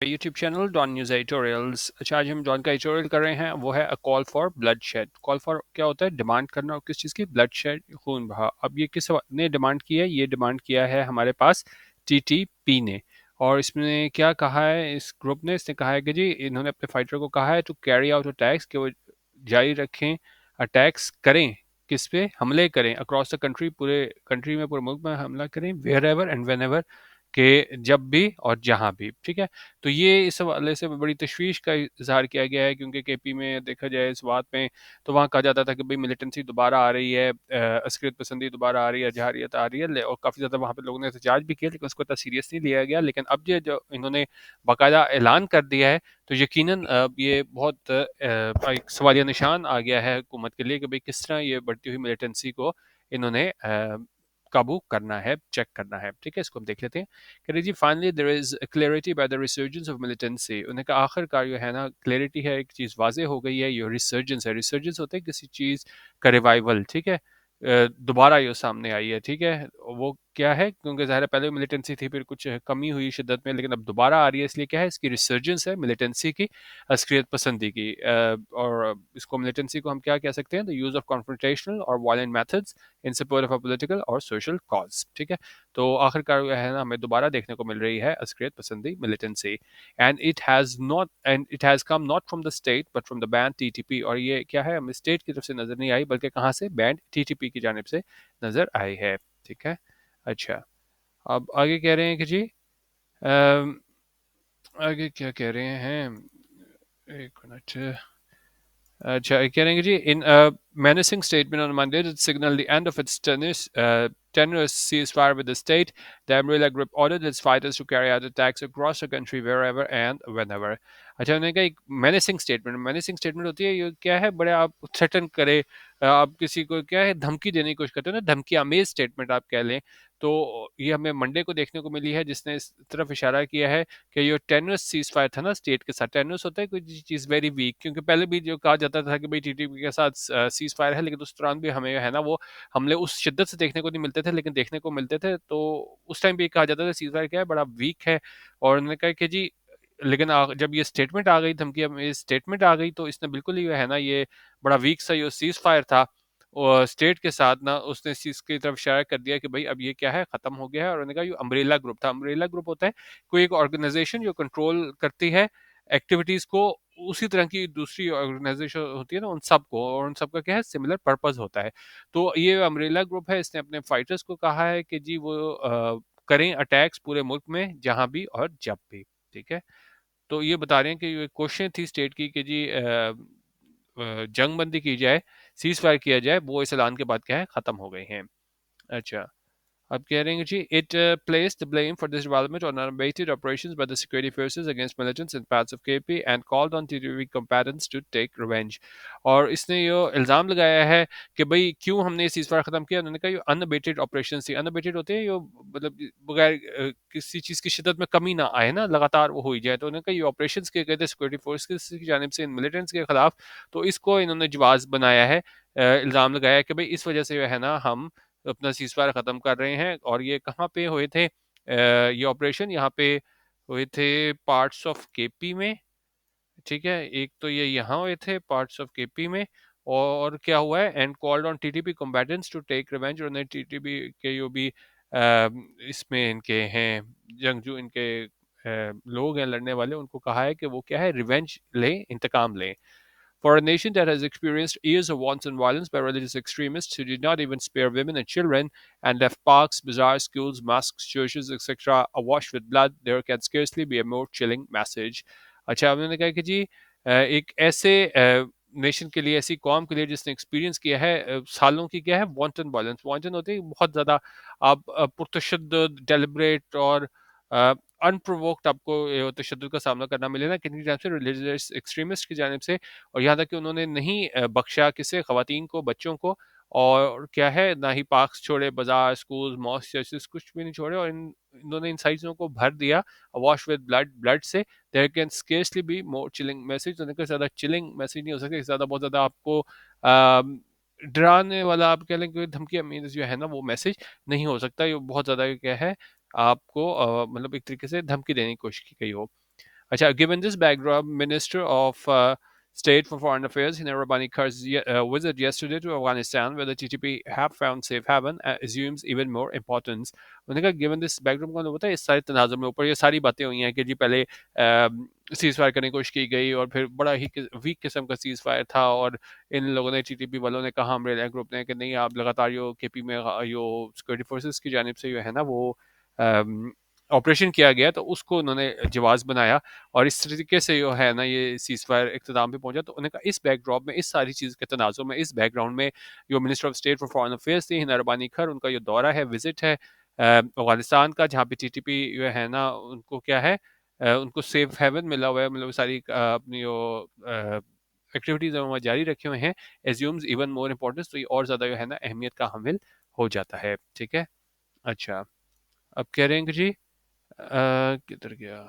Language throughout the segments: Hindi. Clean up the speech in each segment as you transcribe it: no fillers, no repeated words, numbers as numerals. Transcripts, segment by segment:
YouTube channel Dawn news editorials. अच्छा, आज हम डॉन का एडिटोरियल कर रहे हैं, वो है a call for blood shed. Call for क्या होता है? डिमांड करना। और किस चीज़ की? ब्लड शेड, खून बहा। अब ये किस ने डिमांड की है? ये डिमांड किया है हमारे पास टीटीपी ने। और इसमें क्या कहा है इस ग्रुप ने? इसने कहा है कि जी इन्होंने अपने फाइटर को कहा है टू कैरी आउट अटैक्स, कि वो जारी रखें, अटैक्स करें। किस पे? हमले करें अक्रॉस द कंट्री, पूरे कंट्री में, पूरे मुल्क में हमला करें, wherever and whenever, के जब भी और जहाँ भी। ठीक है। तो ये इस हवाले से बड़ी तशवीश का इजहार किया गया है, क्योंकि केपी में देखा जाए इस बात में, तो वहाँ कहा जाता था कि भाई मिलिटेंसी दोबारा आ रही है, अस्करियत पसंदी दोबारा आ रही है, जहारियत आ रही है, और काफ़ी ज़्यादा वहाँ पे लोगों ने एहतजाज भी किया, लेकिन उसको इतना सीरियस नहीं लिया गया। लेकिन अब ये जो इन्होंने बाकायदा ऐलान कर दिया है, तो यकीनन अब ये बहुत एक सवालिया निशान आ गया है हुकूमत के लिए कि भाई किस तरह ये बढ़ती हुई मिलिटेंसी को इन्होंने काबू करना है, चेक करना है। ठीक है, इसको हम देख लेते हैं। कह रही जी, finally there is clarity by the resurgence of militancy. उन्हें कहा आखिरकार जो है ना, क्लैरिटी है, एक चीज़ वाजे हो गई है, ये रिसर्जेंस है। रिसर्जेंस होता है किसी चीज़ का रिवाइवल। ठीक है। दोबारा ये सामने आई है। ठीक है। वो क्या है? क्योंकि ज़ाहिर है पहले मिलिटेंसी थी, फिर कुछ कमी हुई शिद्दत में, लेकिन अब दोबारा आ रही है। इसलिए क्या है? इसकी रिसर्जेंस है मिलिटेंसी की, अस्करियत पसंदी की। और इसको मिलिटेंसी को हम क्या कह सकते हैं? द यूज़ ऑफ कॉन्फ्रंटेशनल और violent methods in support of a political और सोशल कॉज। ठीक है। तो आखिरकार जो है ना, हमें दोबारा देखने को मिल रही है अस्करियत पसंदी, militancy. And it has come not from the state but from the band TTP. और ये क्या है? हमें स्टेट की तरफ से नज़र नहीं आई, बल्कि कहाँ से? बैंड टीटीपी की जानिब से नज़र आई है। ठीक है। अच्छा, अब आगे कह रहे हैं कि जी अम, आगे क्या कह रहे हैं? एक मिनट। अच्छा, कह रहे हैं कि जी इन menacing statement on Monday that signaled the end of its tenuous ceasefire with the state, the Umbrella Group ordered its fighters to carry out attacks across the country wherever and whenever. अच्छा, उन्होंने कहा एक menacing statement। menacing statement होती है, ये क्या है? बड़े आप थ्रेटन करे, आप किसी को क्या है, धमकी देने की कोशिश करते हो ना, धमकी आमेज स्टेटमेंट आप कह लें। तो ये हमें मंडे को देखने को मिली है, जिसने इस तरफ इशारा किया है कि ये टेनुअस सीज फायर था ना स्टेट के साथ। टेनुअस होता है कोई चीज़ वेरी वीक, क्योंकि पहले भी जो कहा जाता था कि भाई टीटीपी के साथ सीज फायर है, लेकिन उस दौरान भी हमें है ना, वो हमले उस शिद्दत से देखने को नहीं मिलते थे, लेकिन देखने को मिलते थे। तो उस टाइम भी कहा जाता था सीज फायर क्या है, बड़ा वीक है। और उन्होंने कहा कि जी, लेकिन जब ये स्टेटमेंट आ गई, धमकी ये स्टेटमेंट आ गई, तो इसने बिल्कुल ही है ना, ये बड़ा वीक सा ये सीज फायर था और स्टेट के साथ ना, उसने इस चीज़ की तरफ इशारा कर दिया कि भाई अब ये क्या है, ख़त्म हो गया है। और उन्होंने कहा ये अम्ब्रेला ग्रुप था। अम्ब्रेला ग्रुप होता है कोई एक ऑर्गेनाइजेशन जो कंट्रोल करती है एक्टिविटीज़ को, उसी तरह की दूसरी ऑर्गेनाइजेशन होती है ना, उन सबको, और उन सबका क्या है, सिमिलर पर्पस होता है। तो ये अम्ब्रेला ग्रुप है, इसने अपने फाइटर्स को कहा है कि जी वो करें अटैक्स पूरे मुल्क में, जहाँ भी और जब भी। ठीक है। तो ये बता रहे हैं कि ये कोशिश थी स्टेट की कि जी जंग बंदी की जाए, सीज फायर किया जाए, वो इस ऐलान के बाद क्या है, ख़त्म हो गए हैं। अच्छा, अब कह रहे हैं जी it placed the blame for this development on unabated operations by the security forces against militants in parts of KP and called on TTP combatants to take revenge। और इसने ये इल्ज़ाम लगाया है कि भाई क्यों हमने ये सीज़फायर ख़त्म किया। उन्होंने कहा ये अनअबेटेड ऑपरेशन थी। अनअबेटेड होते हैं ये, मतलब बगैर किसी चीज़ की शिद्दत में कमी ना आए ना, लगातार वो हो ही जाए। तो उन्होंने कहा ये ऑपरेशन किए गए थे सिक्योरिटी फोर्स की जानिब से इन मिलिटेंट्स के खिलाफ, तो इसको इन्होंने जवाज़ बनाया है, इल्ज़ाम लगाया है कि भाई इस वजह से जो है ना, हम अपना सीज़फायर ख़त्म कर रहे हैं। और ये कहाँ पे हुए थे ये ऑपरेशन? यहाँ पे हुए थे पार्ट्स ऑफ केपी में। ठीक है, एक तो ये यहाँ हुए थे पार्ट्स ऑफ केपी में। और क्या हुआ है? And called on TTP combatants to take revenge. उन्होंने टीटीपी के जो भी इसमें इनके हैं जंगजू, इनके लोग हैं लड़ने वाले, उनको कहा है कि वो क्या है, रिवेंज लें, इंतकाम लें। For a nation that has experienced years of wanton violence by religious extremists who did not even spare women and children and left parks, bazaars, schools, mosques, churches, etc. awash with blood, there can scarcely be a more chilling message. अच्छा, उन्होंने कहा कि जी एक ऐसे नेशन के लिए, ऐसी कौम के लिए जिसने एक्सपीरियंस किया है सालों की क्या है, वांटन वायलेंस। वांटन होती है बहुत ज़्यादा, आप पुरतशद्दुद, डेलिब्रेट और अनप्रोवोक्ड आपको तशद्दुद का सामना करना मिले ना, किसी टाइम से रिलीजियस एक्सट्रीमिस्ट की जानिब से। और यहाँ तक कि उन्होंने नहीं बख्शा किसे, ख़वातीन को, बच्चों को। और क्या है, ना ही पार्क्स छोड़े, बाजार, स्कूल, मॉस्क, चर्चेस, कुछ भी नहीं छोड़े। और इन्होंने इन सारी चीज़ों को भर दिया वॉश विद ब्लड, ब्लड से। There can scarcely be more chilling message. उन्होंने कहा ज़्यादा चिलिंग मैसेज नहीं हो सकता, ज़्यादा बहुत ज़्यादा आपको डराने वाला, आप कह लें कि धमकी अमीज जो है ना, वो मैसेज नहीं हो सकता। ये बहुत ज़्यादा क्या है, आपको मतलब एक तरीके से धमकी देने की कोशिश की गई हो। अच्छा, given this backdrop, Minister of State for Foreign Affairs Hina Rabbani Khar's visit yesterday to Afghanistan, where the TTP have found safe haven, assumes even more importance. उन्होंने कहा given this backdrop को पता है इस सारे तनाज़ुर में ऊपर ये सारी बातें हुई हैं कि जी पहले सीज फायर करने की कोशिश की गई और फिर बड़ा ही वीक किस्म का सीज फायर था और इन लोगों ने टीटीपी वालों ने कहा अमरेला ग्रुप ने कि नहीं आप लगातार यो केपी में यो सिक्योरिटी फोर्सेस की जानिब से जो है ना वो ऑपरेशन किया गया तो उसको उन्होंने जवाब बनाया और इस तरीके से जो है ना ये सीज फायर इख्तिताम पे पहुंचा तो उन्होंने कहा इस बैकड्रॉप में इस सारी चीज़ के तनाज़ुर में इस बैकग्राउंड में जो minister of state for foreign affairs थी हिना रबानी खर उनका ये दौरा है विजिट है अफगानिस्तान का जहाँ पे टीटीपी जो है ना उनको क्या है उनको सेफ हेवन मिला हुआ है मतलब सारी अपनी जो एक्टिविटीज़ हैं वो जारी रखे हुए हैं एज्यूम्स इवन मोर इम्पोर्टेंस तो ये और ज़्यादा जो है ना अहमियत का हामिल हो जाता है ठीक है अच्छा अब कह रहे हैं कि जी किधर गया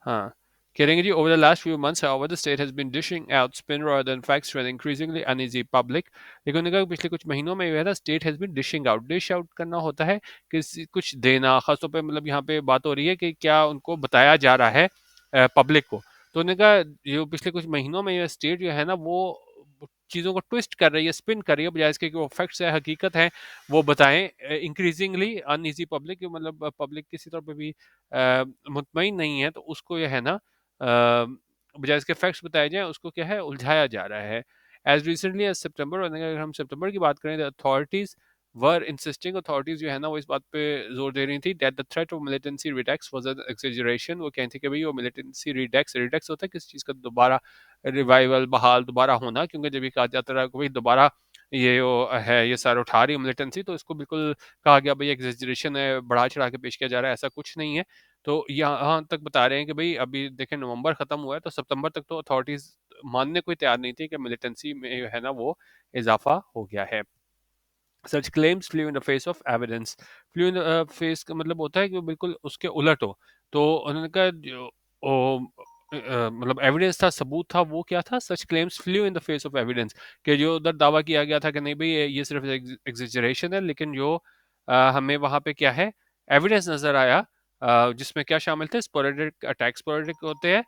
हाँ कह रहे हैं जी over the last few months however the state has been dishing out spin rather than facts to an increasingly uneasy public लेकिन उन्होंने कहा कि पिछले कुछ महीनों में जो है ना state has been dishing out dish out करना होता है कि कुछ देना खासतौर पे मतलब यहाँ पे बात हो रही है कि क्या उनको बताया जा रहा है पब्लिक को तो उन्होंने कहा जो पिछले कुछ महीनों में ये स्टेट जो है ना वो चीज़ों को ट्विस्ट कर रही है स्पिन कर रही है बजाय इसके कि वो फैक्ट्स है हकीकत है वो बताएं इंक्रीजिंगली अनईजी पब्लिक मतलब पब्लिक किसी तौर पे भी मुतमईन नहीं है तो उसको यह है ना बजाय इसके फैक्ट्स बताए जाएं उसको क्या है उलझाया जा रहा है एज रिसेंटली एज सितंबर अगर हम सितंबर की बात करें the authorities were insisting authorities जो है ना वो इस बात पे जोर दे रही थी that the threat of militancy redux was an exaggeration वो कहते थे कि भाई वो मिलिटेंसी रिडेक्स रिडेक्स होता है किसी चीज़ का दोबारा रिवाइवल बहाल दोबारा होना क्योंकि जब ये कहा जाता रहा कि भाई दोबारा ये जो है ये सर उठा रही है मिलिटेंसी तो इसको बिल्कुल कहा गया भाई एग्जेजरेशन है बढ़ा चढ़ा के पेश किया जा रहा है ऐसा कुछ नहीं है तो यहाँ तक बता रहे हैं कि भाई अभी देखें नवंबर खत्म हुआ है तो सितंबर तक तो अथॉरिटीज मानने को तैयार नहीं थी कि मिलिटेंसी में है ना वो इजाफा हो गया है सच claims flu in the face of evidence flu in the face का मतलब होता है कि वो बिल्कुल उसके उलट हो तो उन्होंने कहा जो मतलब एविडेंस था सबूत था वो क्या था सच claims flu in the face of evidence कि जो उधर दावा किया गया था कि नहीं भाई ये सिर्फ एग्जेजरेशन है लेकिन जो हमें वहाँ पे क्या है एविडेंस नजर आया जिसमें क्या शामिल थे स्पोरेडिक अटैक स्पोरेडिक होते हैं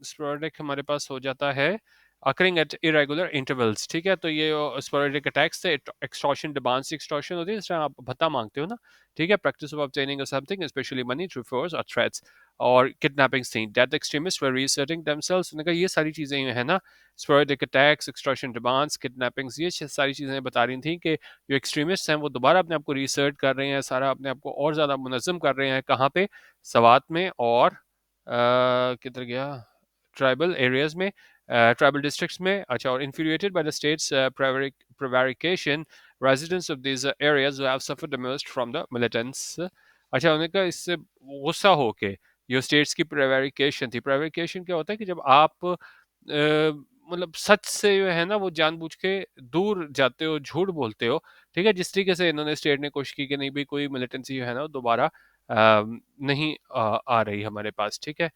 स्पोरेडिक हमारे पास हो जाता है occurring at irregular intervals ठीक है तो ये sporadic attacks थे extortion demands extortion होती है जिस तरह आप भत्ता मांगते हो ना ठीक है practice of obtaining or something especially money through force or threats और kidnapping scene that extremists were reasserting themselves उन्होंने कहा ये सारी चीज़ें है ना sporadic attacks extortion demands kidnappings ये सारी चीज़ें बता रही थी कि जो एक्सट्रीमिस्ट हैं वो दोबारा अपने आप को रीसर्ट कर रहे हैं सारा अपने आप को और ज़्यादा मुनज़्ज़म कर रहे हैं कहाँ पे सवात में और किधर गया ट्राइबल एरियाज में ट्राइबल डिस्ट्रिक्ट्स में अच्छा और infuriated by the state's prevarication residents of these areas who have suffered the most from the militants अच्छा उन्होंने कहा इससे गुस्सा होके जो स्टेट्स की प्रेवरिकेशन थी प्रेवरिकेशन क्या होता है कि जब आप मतलब सच से जो है ना वो जानबूझ के दूर जाते हो झूठ बोलते हो ठीक है जिस तरीके से इन्होंने स्टेट ने कोशिश की कि नहीं भाई कोई मिलिटेंसी जो है ना वो दोबारा नहीं आ रही हमारे पास ठीक है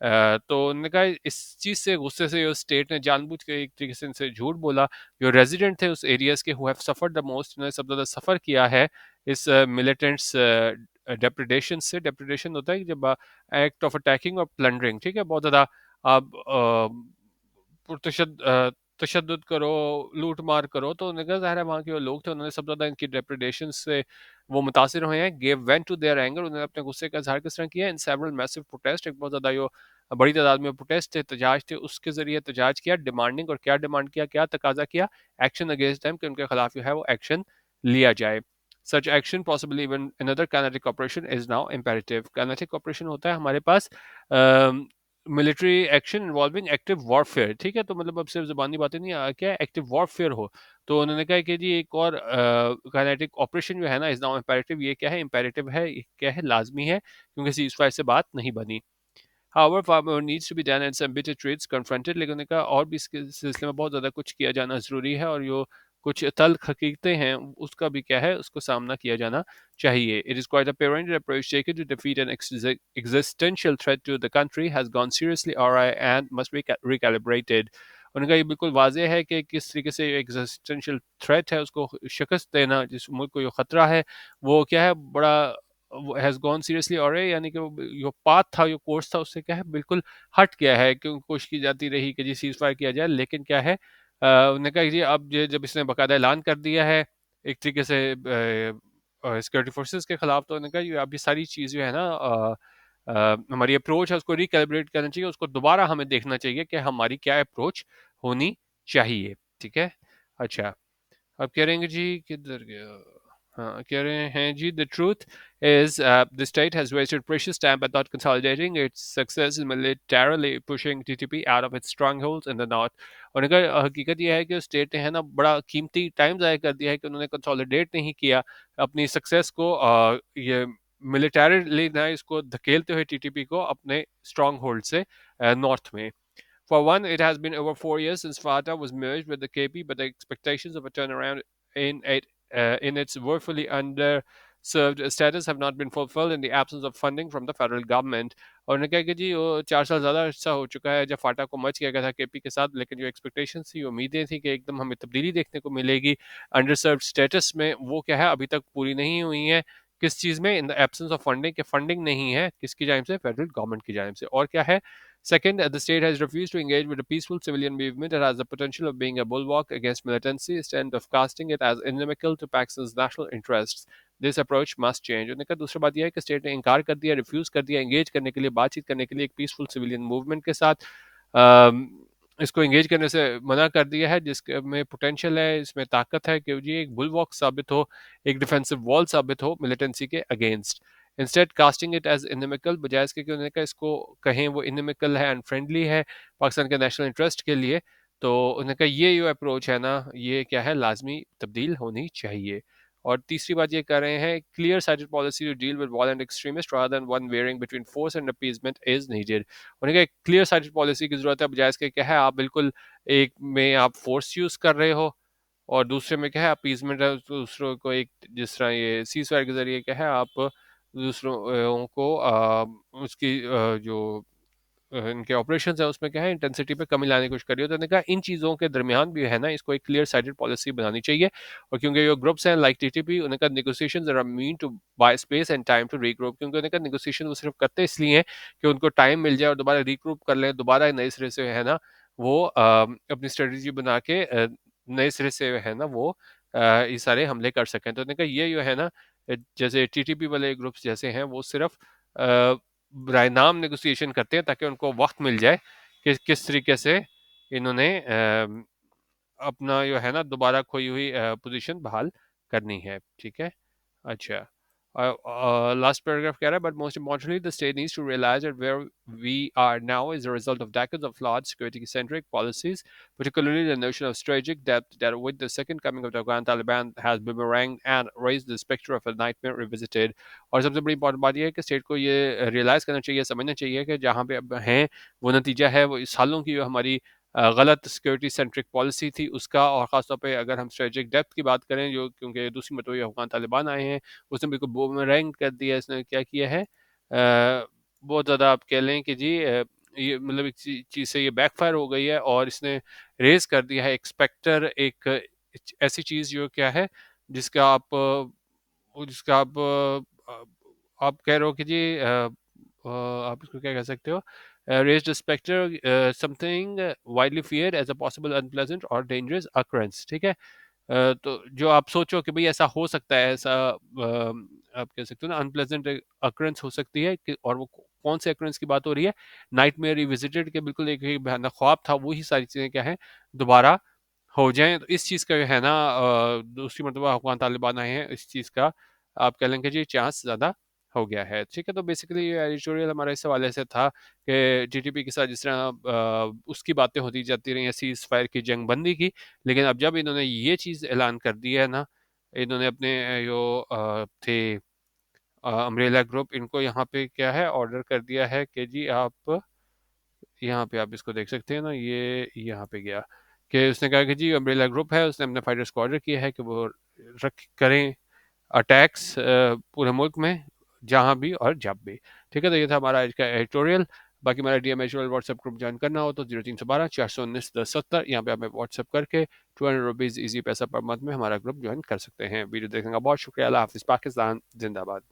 तो उन्होंने कहा इस चीज़ से गुस्से से जो स्टेट ने जानबूझ के एक तरीके से इनसे झूठ बोला जो रेजिडेंट थे उस एरियाज के who have suffered the most उन्होंने सबसे ज़्यादा सफ़र किया है इस मिलिटेंट्स डेप्रिडेशन से डेप्रिडेशन होता है कि जब एक्ट ऑफ अटैकिंग और प्लंडरिंग ठीक है बहुत ज़्यादा आप तशद्दुद करो लूट मार करो तो उन्होंने कहा ज़ाहिर है वहाँ के जो लोग थे उन्होंने सबसे ज़्यादा इनकी डेप्रिडेशन से वो मुतासिर हुए हैं gave went to their anger उन्होंने अपने गुस्से का इजहार किस तरह किया इन सेवरल मैसिव प्रोटेस्ट एक बहुत ज़्यादा जो बड़ी तादाद में प्रोटेस्ट थे एहतजाज थे उसके ज़रिए एहतजाज किया डिमांडिंग और क्या डिमांड किया क्या तकाजा किया एक्शन अगेंस्ट देम कि उनके खिलाफ जो है वो एक्शन लिया जाए such action possibly even another kinetic operation is now imperative kinetic operation होता है हमारे पास military action involving active warfare ठीक है तो मतलब अब सिर्फ ज़बानी बातें नहीं क्या एक्टिव वॉरफेयर हो तो उन्होंने कहा कि जी एक और काइनेटिक ऑपरेशन जो है ना इज नाउ इम्पेरेटिव ये क्या है इम्पेरेटिव है ये क्या है लाजमी है क्योंकि सीज फायर से बात नहीं बनी However, far more needs to be done and some bitter traits confronted लेकिन उन्होंने कहा और भी इसके सिलसिले में बहुत ज़्यादा कुछ किया जाना ज़रूरी है और जो कुछ तल्ख हकीकतें हैं उसका भी क्या है उसको सामना किया जाना चाहिए It is quite apparent that approach taken to defeat an existential threat to the country has gone seriously awry and must be recalibrated. उनका ये बिल्कुल वाजह है कि किस तरीके से एग्जिस्टेंशियल थ्रेट है उसको शिकस्त देना जिस मुल्क को ये ख़तरा है वो क्या है बड़ा हैज़ गॉन सीरियसली ऑरे, यानी कि वो जो पाथ था, जो कोर्स था, उससे क्या है बिल्कुल हट गया है, क्योंकि कोशिश की जाती रही कि जी सीज़ फायर किया जाए, लेकिन क्या है उन्होंने कहा कि जी अब जब इसने बाकायदा ऐलान कर दिया है एक तरीके से सिक्योरिटी फोर्सेस के खिलाफ, तो उन्होंने कहा ये अब ये सारी चीज़ जो है ना हमारी अप्रोच है उसको रिकैलिब्रेट करना चाहिए, उसको दोबारा हमें देखना चाहिए कि हमारी क्या अप्रोच होनी चाहिए। ठीक है। अच्छा, अब कह रहे हैं जी किधर गया। हाँ, कह रहे हैं जी the truth is the state has wasted precious time by not consolidating its success in militarily pushing TTP out of its strongholds in the north। और अगर हकीकत यह है कि स्टेट ने है ना बड़ा कीमती टाइम ज़ाया कर दिया है कि उन्होंने कंसोलिडेट नहीं किया अपनी सक्सेस को, ये मिलिटरीली ना इसको धकेलते हुए टीटीपी को अपने स्ट्रांग होल्ड से नॉर्थ में। For one, it has been over 4 years since FATA was merged with the KP, but the expectations of a turnaround in its woefully underserved status have not been fulfilled in the absence of funding from the federal government। और उन्होंने कहा कि जी वो 4 साल ज़्यादा अर्सा हो चुका है जब फाटा को मर्ज किया गया था केपी के साथ, लेकिन जो एक्सपेक्टेशंस थी, उम्मीदें थी कि एकदम हमें तब्दीली देखने को मिलेगी अंडरसर्व्ड स्टेटस में, वो क्या है अभी तक पूरी नहीं हुई है। किस चीज़ में? In the absence of funding, के फंडिंग नहीं है किसकी जानिब से? फेडरल गवर्नमेंट की जानिब से। और क्या है? Second, the state has refused to engage with a peaceful civilian movement that has the potential of being a bulwark against militancy, instead of casting it as inimical to Pakistan's national interests. This approach must change। उन्होंने कहा दूसरा बात यह है कि स्टेट ने इनकार कर दिया, रिफ्यूज कर दिया एंगेज करने के लिए, बातचीत करने के लिए एक पीसफुल सिविलियन मूवमेंट के साथ। इसको एंगेज करने से मना कर दिया है, जिसमें पोटेंशियल है, इसमें ताकत है कि ये एक बुलवॉक साबित हो, एक डिफेंसिव वॉल साबित हो मिलिटेंसी के against. Instead casting it as inimical, बजाय इसके कि उन्होंने कहा इसको कहें वो इनमिकल है, अनफ्रेंडली है पाकिस्तान के नेशनल इंटरेस्ट के लिए, तो उन्होंने कहा ये जो अप्रोच है ना, ये क्या है लाजमी तब्दील होनी चाहिए। और तीसरी बात ये कर रहे हैं clear sided policy to deal with violent extremist rather than one wavering between force and appeasement is needed. उन्होंने कहा क्लियर साइडेड पॉलिसी की जरूरत है, बजाय इसके क्या है आप बिल्कुल एक में आप फोर्स यूज कर रहे हो और दूसरे में क्या है अपीजमेंट है, दूसरों को एक जिस तरह ये सीज फायर के जरिए क्या है आप दूसरों को उसकी जो इनके ऑपरेशन है उसमें क्या है इंटेंसिटी पे कमी लाने की कोशिश करी हो, तो मैंने कहा इन चीज़ों के दरमियान भी है ना इसको एक क्लियर साइडेड पॉलिसी बनानी चाहिए। और क्योंकि जो ग्रुप्स हैं लाइक टीटीपी, उन्हें कहा negotiations are mean to buy space and time to regroup, क्योंकि उन्हें कहा नेगोशिएशन वो सिर्फ करते इसलिए हैं कि उनको टाइम मिल जाए और दोबारा रीग्रुप कर लें, दोबारा नए सिरे से है ना वो अपनी स्ट्रेटजी बना के नए सिरे से है ना वो ये सारे हमले कर सकें। तो उन्होंने कहा ये जो है ना जैसे टीटीपी वाले ग्रुप्स जैसे हैं वो सिर्फ बराए नाम नेगोशिएशन करते हैं ताकि उनको वक्त मिल जाए कि किस तरीके से इन्होंने अपना जो है ना दोबारा खोई हुई पोजीशन बहाल करनी है। ठीक है। अच्छा, last paragraph कह रहा है but most importantly the state needs to realize that where we are now is a result of decades of flawed security centric policies, particularly the notion of strategic depth that with the second coming of the Afghan Taliban has boomeranged and raised the specter of a nightmare revisited। और सबसे बड़ी इंपॉर्टेंट बात यह है कि स्टेट को ये रियलाइज़ करना चाहिए, समझना चाहिए कि जहाँ पे अब हैं वो नतीजा है वो इस सालों की जो हमारी गलत सिक्योरिटी सेंट्रिक पॉलिसी थी उसका, और ख़ासतौर पे अगर हम स्ट्रेटेजिक डेप्थ की बात करें जो क्योंकि दूसरी मरतबा अफगान तालिबान आए हैं, उसने बिल्कुल बूमरैंग कर दिया। इसने क्या किया है बहुत ज़्यादा आप कह लें कि जी ये मतलब एक चीज़ से ये बैकफायर हो गई है और इसने रेज़ कर दिया है एक स्पेक्टर, एक ऐसी चीज़ जो क्या है जिसका आप कह रहे हो कि जी आप इसको क्या कह सकते हो raised a specter something widely feared as a possible unpleasant or dangerous occurrence। ठीक है। तो जो आप सोचो कि भाई ऐसा हो सकता है, ऐसा आप कह सकते हो ना अनप्लेजेंट अकरेंस हो सकती है कि, और वो कौन से अकरेंस की बात हो रही है? नाइटमेयर रिविजिटेड के बिल्कुल एक ही भयानक ख्वाब था, वही सारी चीज़ें क्या है दोबारा हो जाएं। तो इस चीज़ का जो है ना दूसरी मरतबा अफगान तालिबान आए हैं, इस चीज़ का आप कह लेंगे जी चांस ज़्यादा हो गया है। ठीक है। तो बेसिकली ये एडिटोरियल हमारा इस हवाले से था कि जीटीपी के साथ जिस तरह उसकी बातें होती जाती रही सीज फायर की, जंग बंदी की, लेकिन अब जब इन्होंने ये चीज़ ऐलान कर दी है ना, इन्होंने अपने जो थे अम्ब्रेला ग्रुप, इनको यहाँ पे क्या है ऑर्डर कर दिया है कि जी आप यहाँ पे आप इसको देख सकते हैं ना, ये यहाँ पे गया कि उसने कहा कि जी अम्ब्रेला ग्रुप है, उसने अपने फाइटर्स को ऑर्डर किया है कि वो रख करें अटैक्स पूरे मुल्क में जहाँ भी और जब भी। ठीक है। तो ये था हमारा आज का एडिटोरियल। बाकी हमारा डीएम एजुअल व्हाट्सएप ग्रुप ज्वाइन करना हो तो 0312 419 1070 यहाँ पे हमें व्हाट्सएप करके ₹200 ईजी पैसा पर मंथ में हमारा ग्रुप ज्वाइन कर सकते हैं। वीडियो देखने का बहुत शुक्रिया। अल्लाह हाफिज़। पाकिस्तान जिंदाबाद।